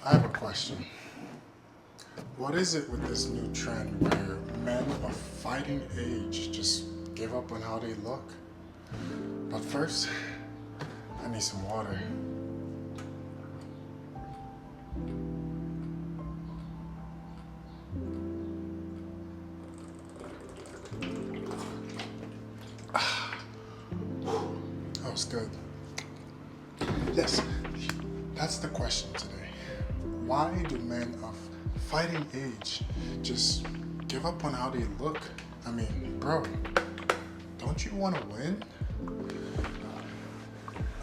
I have a question. What is it with this new trend where men of fighting age just give up on how they look? But first, I need some water. That was good. Yes, that's the question today. Why do men of fighting age just give up on how they look? I mean, bro, don't you want to win?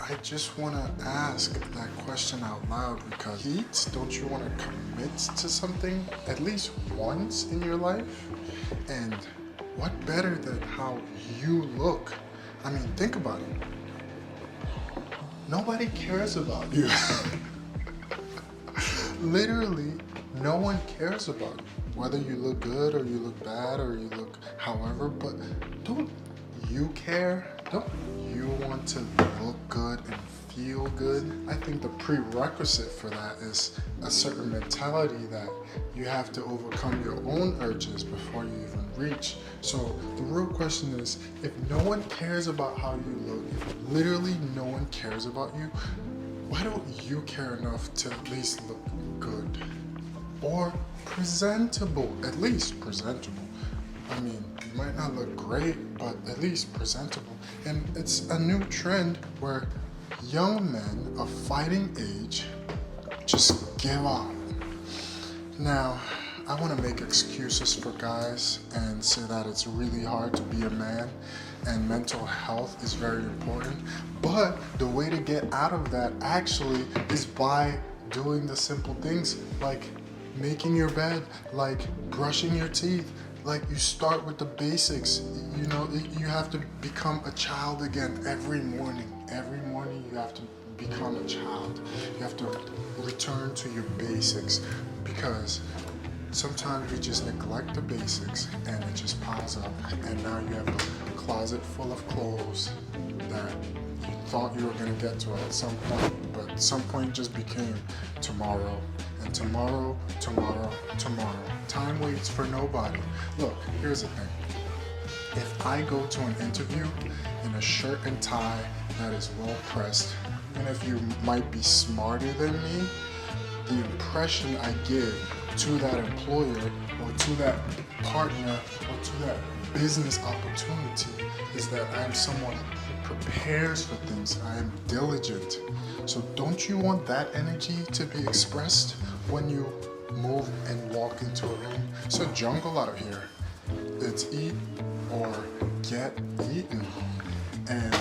I just want to ask that question out loud because don't you want to commit to something at least once in your life? And what better than how you look? I mean, think about it. Nobody cares about you. Literally, no one cares about you. Whether you look good or you look bad or you look however, but don't you care? Don't you want to look good and feel good? I think the prerequisite for that is a certain mentality that you have to overcome your own urges before you even reach. So the real question is, if no one cares about how you look, if literally no one cares about you, why don't you care enough to at least look good? Or presentable, at least presentable. I mean, you might not look great, but at least presentable. And it's a new trend where young men of fighting age just give up. Now, I want to make excuses for guys and say that it's really hard to be a man and mental health is very important. But the way to get out of that actually is by doing the simple things like making your bed, like brushing your teeth. Like, you start with the basics. You know, you have to become a child again every morning. Every morning you have to become a child. You have to return to your basics because sometimes we just neglect the basics and it just piles up. And now you have a closet full of clothes that you thought you were going to get to at some point, but at some point just became tomorrow. And tomorrow. Time waits for nobody. Look, here's the thing. If I go to an interview in a shirt and tie that is well pressed, and if you might be smarter than me, the impression I give to that employer or to that partner or to that business opportunity is that I'm someone who prepares for things. I am diligent. So don't you want that energy to be expressed when you move and walk into a room? It's a jungle out here. It's eat or get eaten. And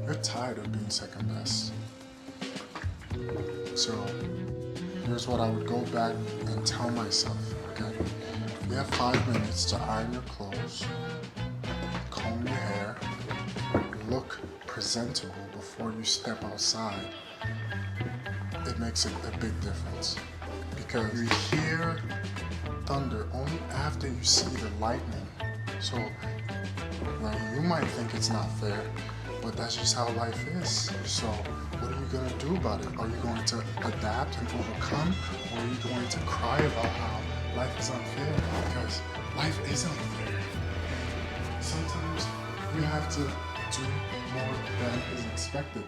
you're tired of being second best. So here's what I would go back and tell myself, okay? You have 5 minutes to iron your clothes, comb your hair, look presentable before you step outside. It makes a big difference because you hear thunder only after you see the lightning. So, well, you might think it's not fair, but that's just how life is. So what are you going to do about it? Are you going to adapt and overcome, or are you going to cry about how life is unfair? Because life is unfair. Sometimes you have to do more than is expected.